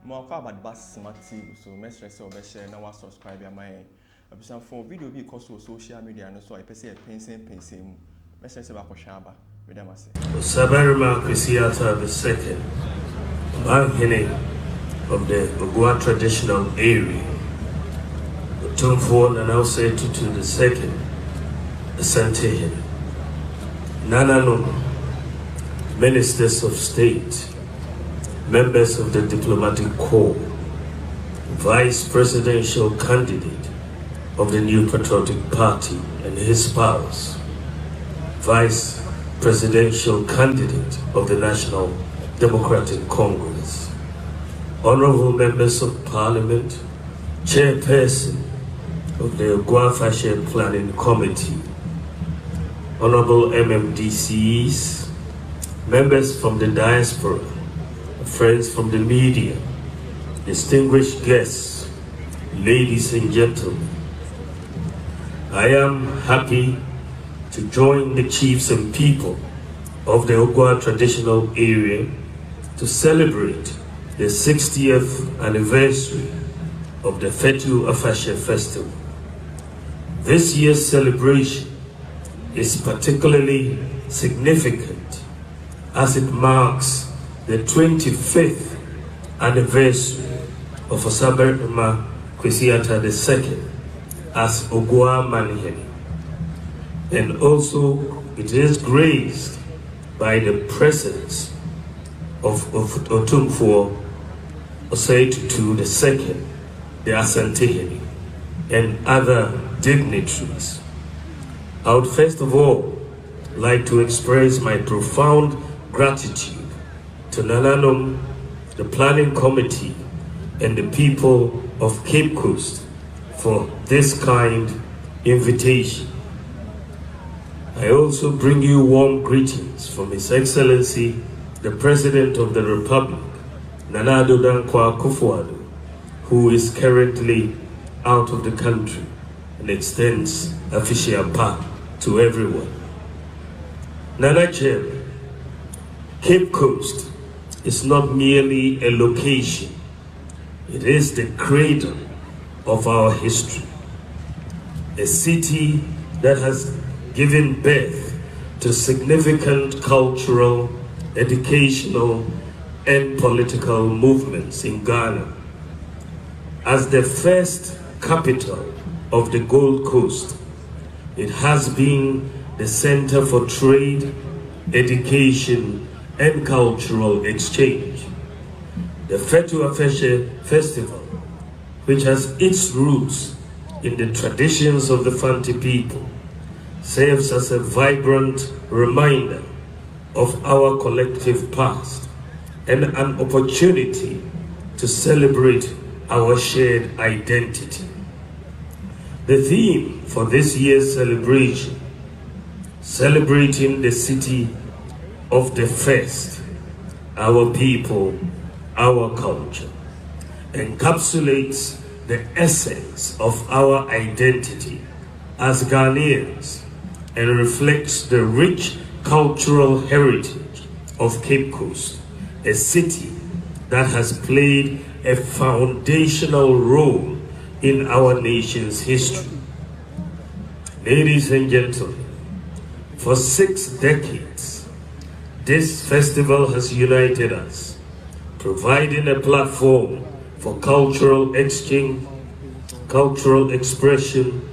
More about Bass Smart TV, so make sure you share now subscribe to my episode for video because of social media and so I pay pensing. Make sure you share with them. Sabarima Kwesiata II, Manhene of the Ogua traditional area, Obofour and also Tutu II, Asante Nanano, ministers of state, members of the diplomatic corps, vice presidential candidate of the New Patriotic Party and his spouse, vice presidential candidate of the National Democratic Congress, honorable members of parliament, chairperson of the GhPage Planning Committee, honorable MMDCs, members from the diaspora, friends from the media, distinguished guests, ladies and gentlemen. I am happy to join the chiefs and people of the Ogua traditional area to celebrate the 60th anniversary of the Fetu Afahye festival. This year's celebration is particularly significant as it marks the 25th anniversary of Sabarima Kwesiata II as Ogua Manhene, and also it is graced by the presence of Obofour Tutu II, the Asante, and other dignitaries. I would first of all like to express my profound gratitude to Nananom, the planning committee, and the people of Cape Coas for this kind invitation. I also bring you warm greetings from His Excellency, the President of the Republic, Nana Addo Akufo, who is currently out of the country, and extends official part to everyone. Nana Chair, Cape Coast is not merely a location, it is the cradle of our history. A city that has given birth to significant cultural, educational, and political movements in Ghana. As the first capital of the Gold Coast, it has been the center for trade, education, and cultural exchange. The Fetu Afahye festival, which has its roots in the traditions of the Fanti people, serves as a vibrant reminder of our collective past and an opportunity to celebrate our shared identity. The theme for this year's celebration, celebrating the city of the first, our people, our culture, encapsulates the essence of our identity as Ghanaians and reflects the rich cultural heritage of Cape Coas, a city that has played a foundational role in our nation's history. Ladies and gentlemen, for 6 decades, this festival has united us, providing a platform for cultural exchange, cultural expression,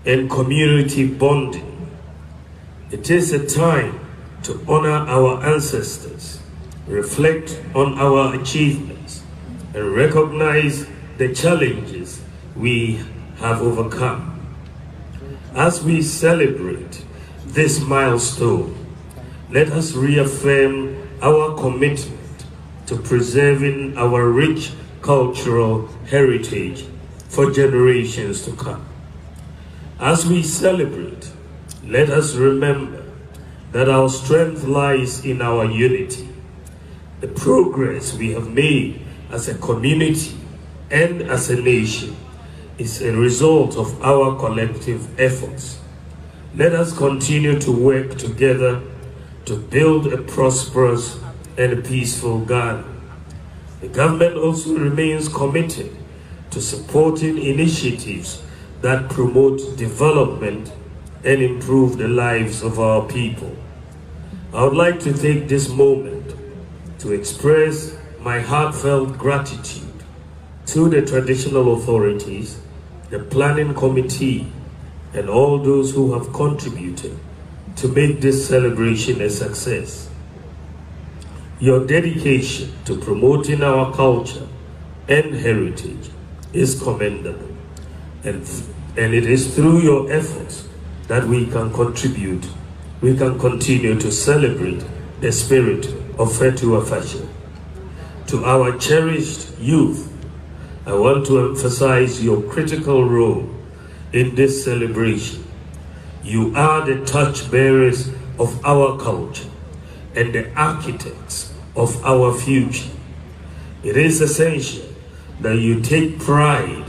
and community bonding. It is a time to honor our ancestors, reflect on our achievements, and recognize the challenges we have overcome. As we celebrate this milestone, let us reaffirm our commitment to preserving our rich cultural heritage for generations to come. As we celebrate, let us remember that our strength lies in our unity. The progress we have made as a community and as a nation is a result of our collective efforts. Let us continue to work together to build a prosperous and peaceful Ghana. The government also remains committed to supporting initiatives that promote development and improve the lives of our people. I would like to take this moment to express my heartfelt gratitude to the traditional authorities, the planning committee, and all those who have contributed to make this celebration a success. Your dedication to promoting our culture and heritage is commendable, and it is through your efforts that we can continue to celebrate the spirit of Fetu Afahye. To our cherished youth, I want to emphasize your critical role in this celebration. You are the torchbearers of our culture and the architects of our future. It is essential that you take pride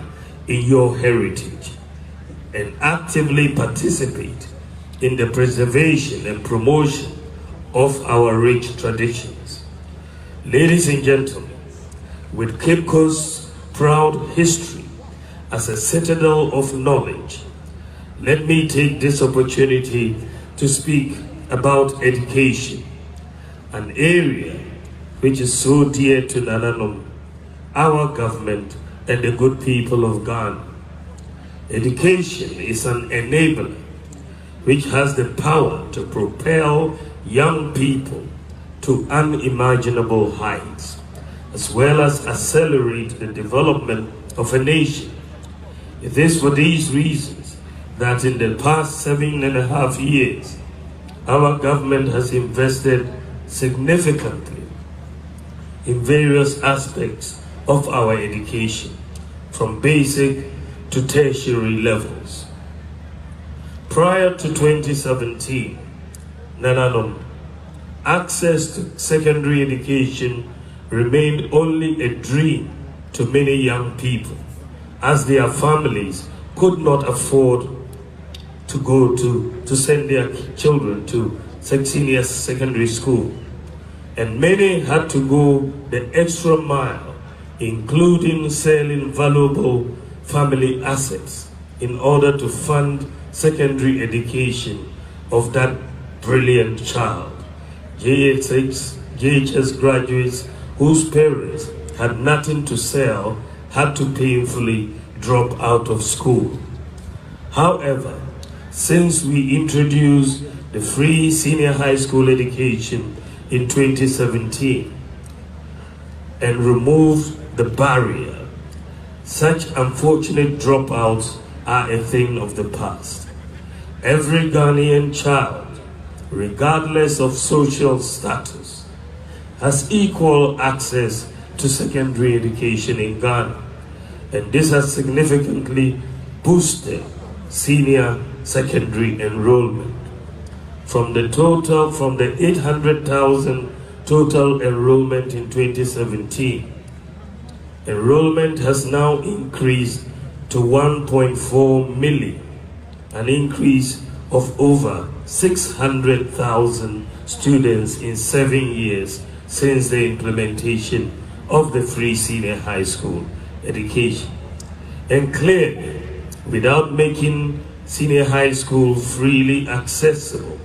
in your heritage and actively participate in the preservation and promotion of our rich traditions. Ladies and gentlemen, with Cape Coas' proud history as a citadel of knowledge, let me take this opportunity to speak about education, an area which is so dear to Nananom, our government, and the good people of Ghana. Education is an enabler which has the power to propel young people to unimaginable heights, as well as accelerate the development of a nation. It is for these reasons that in the past 7.5 years, our government has invested significantly in various aspects of our education, from basic to tertiary levels. Prior to 2017, Nananom, access to secondary education remained only a dream to many young people, as their families could not afford to send their children to senior secondary school. And many had to go the extra mile, including selling valuable family assets in order to fund secondary education of that brilliant child. GHS graduates whose parents had nothing to sell had to painfully drop out of school. However, since we introduced the free senior high school education in 2017 and removed the barrier, such unfortunate dropouts are a thing of the past. Every Ghanaian child, regardless of social status, has equal access to secondary education in Ghana, and this has significantly boosted senior secondary enrollment. From the 800,000 total enrollment in 2017, enrollment has now increased to 1.4 million, an increase of over 600,000 students in 7 years since the implementation of the free senior high school education. And clearly, without making senior high school freely accessible,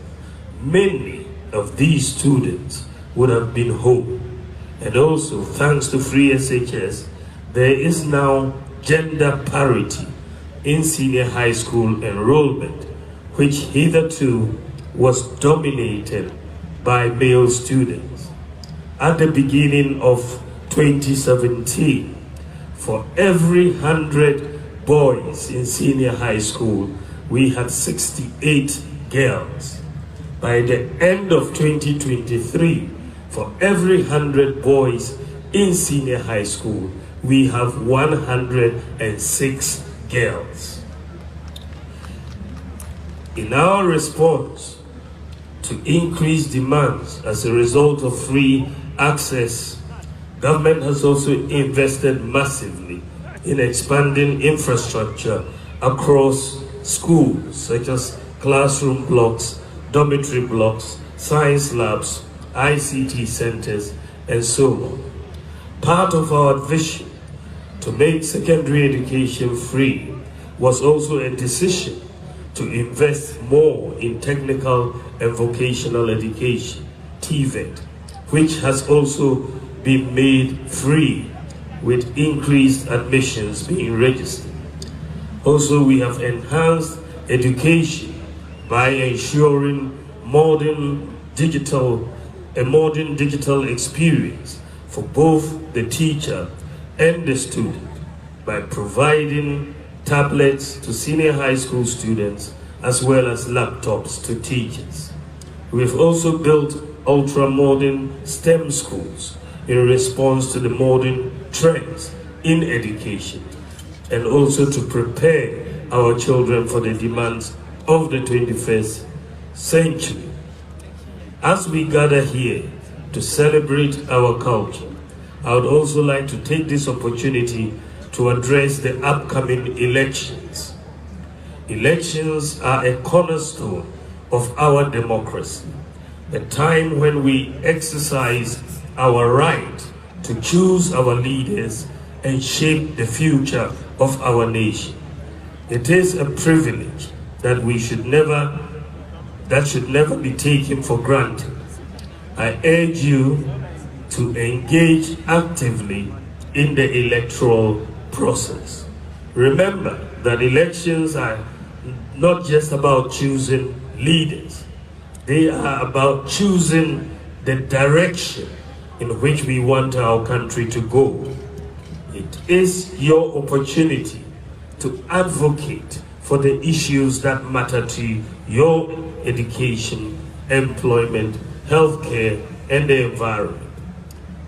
many of these students would have been home. And also, thanks to free SHS, there is now gender parity in senior high school enrollment, which hitherto was dominated by male students. At the beginning of 2017, for every 100 boys in senior high school, we had 68 girls. By the end of 2023, for every 100 boys in senior high school, we have 106 girls. In our response to increased demands as a result of free access, government has also invested massively in expanding infrastructure across schools, such as classroom blocks, dormitory blocks, science labs, ICT centers, and so on. Part of our vision to make secondary education free was also a decision to invest more in technical and vocational education, TVET, which has also been made free with increased admissions being registered. Also, we have enhanced education by ensuring a modern digital experience for both the teacher and the student by providing tablets to senior high school students as well as laptops to teachers. We've also built ultra-modern STEM schools in response to the modern trends in education and also to prepare our children for the demands of the 21st century. As we gather here to celebrate our culture, I would also like to take this opportunity to address the upcoming elections. Elections are a cornerstone of our democracy, a time when we exercise our right to choose our leaders and shape the future of our nation. It is a privilege that should never be taken for granted. I urge you to engage actively in the electoral process. Remember that elections are not just about choosing leaders. They are about choosing the direction in which we want our country to go. It is your opportunity to advocate for the issues that matter to your education, employment, healthcare, and the environment.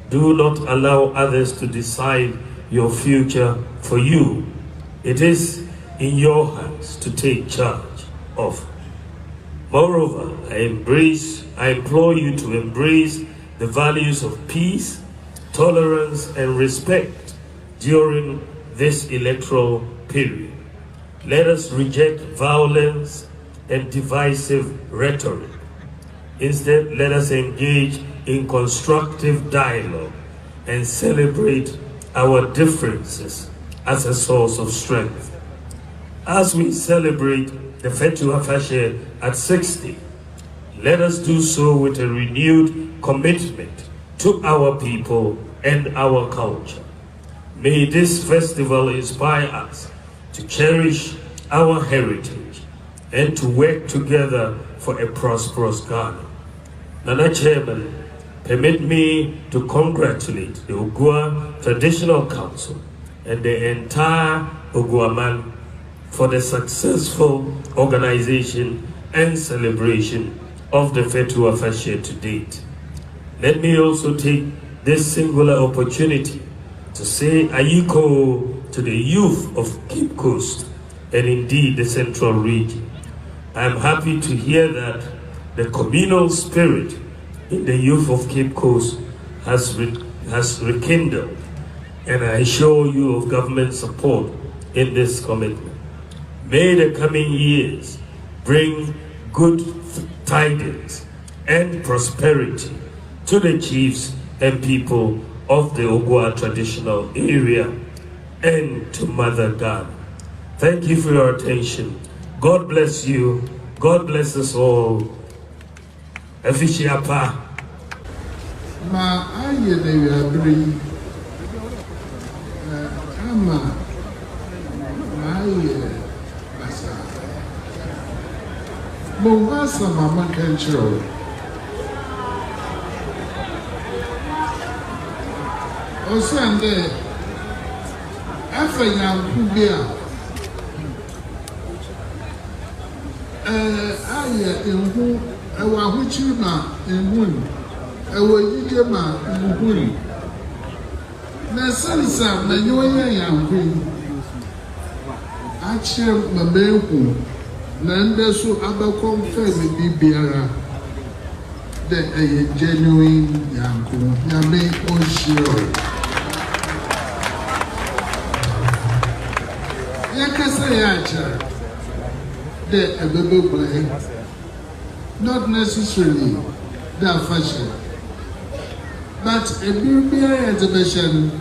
Do not allow others to decide your future for you. It is in your hands to take charge of. Moreover, I implore you to embrace the values of peace, tolerance, and respect during this electoral period. Let us reject violence and divisive rhetoric. Instead, let us engage in constructive dialogue and celebrate our differences as a source of strength. As we celebrate the Fetu Afahye at 60, let us do so with a renewed commitment to our people and our culture. May this festival inspire us to cherish our heritage and to work together for a prosperous Ghana. Nana Chairman, permit me to congratulate the Ogua Traditional Council and the entire Oguaman for the successful organization and celebration of the Fetu Afahye to date. Let me also take this singular opportunity to say Ayiko to the youth of Cape Coast and indeed the Central Region. I am happy to hear that the communal spirit in the youth of Cape Coast has rekindled, and I assure you of government support in this commitment. May the coming years bring good tidings and prosperity to the chiefs and people of the Ogua traditional area and to Mother Ghana. Thank you for your attention. God bless you. God bless us all. Efficiapa. Ma aye de yabri. Ama aye basa. Bongasa mama kencho. Osande Afia kubia. Aye enhu ewa huchi na enhu ewa yike ma enhu na salisa na nyoye ya nkwi ache mabeku na ndeso abakom fe bibiara de a genuine yanku yabe onshiro yakasa yacha the Abebe, not necessarily the fashion. but a baby exhibition,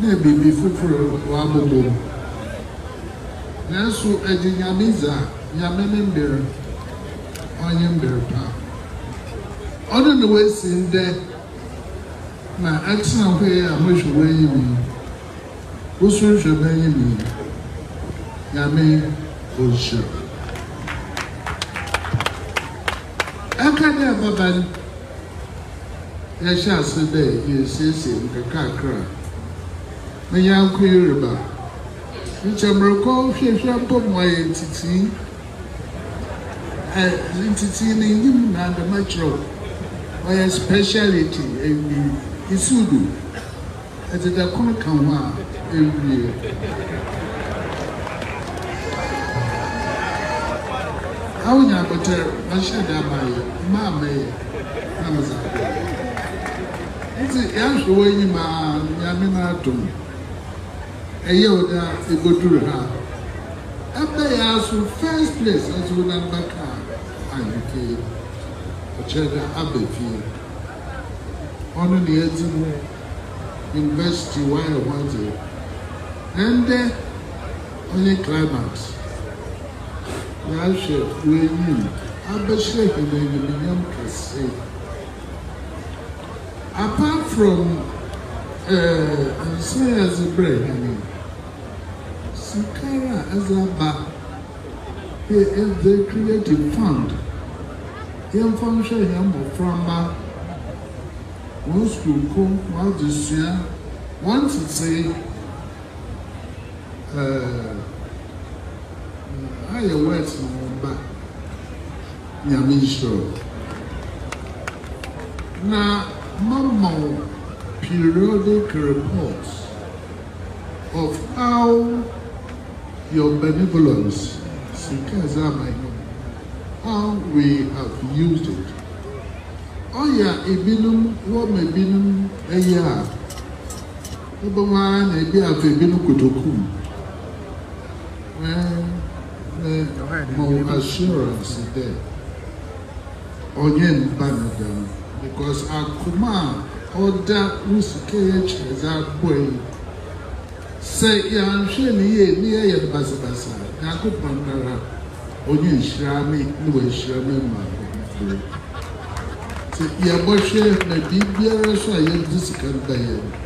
maybe before Wabobo. Nasu Edinamiza, Yamenember, Onyember. On the way, in there, my excellent way, I wish away me. Who's obeying me? Yame Osha. I can't have a band. I shall say, you see, Akra. My young queer about which I'm recalled, put my entity in him and the metro. My speciality is Sudu at the Konakanwa every year. How would I better? I should have my mamma. It's a young way, man, Yaminatum. A yoda, a good to her. After I asked for first place, as we went back, I became a cheddar abbey. On the Edinburgh University, where I wanted. And then, only climax. Last year, we knew. I bet shaking the young say. Apart from, say as a break, I mean, Sikara as a bar, they creative fund. Young function, young from one school come, one this year, want to say, I await no back. Yamisho. Now, Mama periodic reports of how your benevolence, how we have used it. Oh yeah, Ibinum, what may be a year. Number one, a bit of Ibinu Kutoku. More assurance there. Onyen Banada, because our command order whose KH as our boy. Say, I'm sure near the Basabasa. I could Pandara. Only Shrami, no Shrami, my. Say, your bush may be better, so I am this can buy.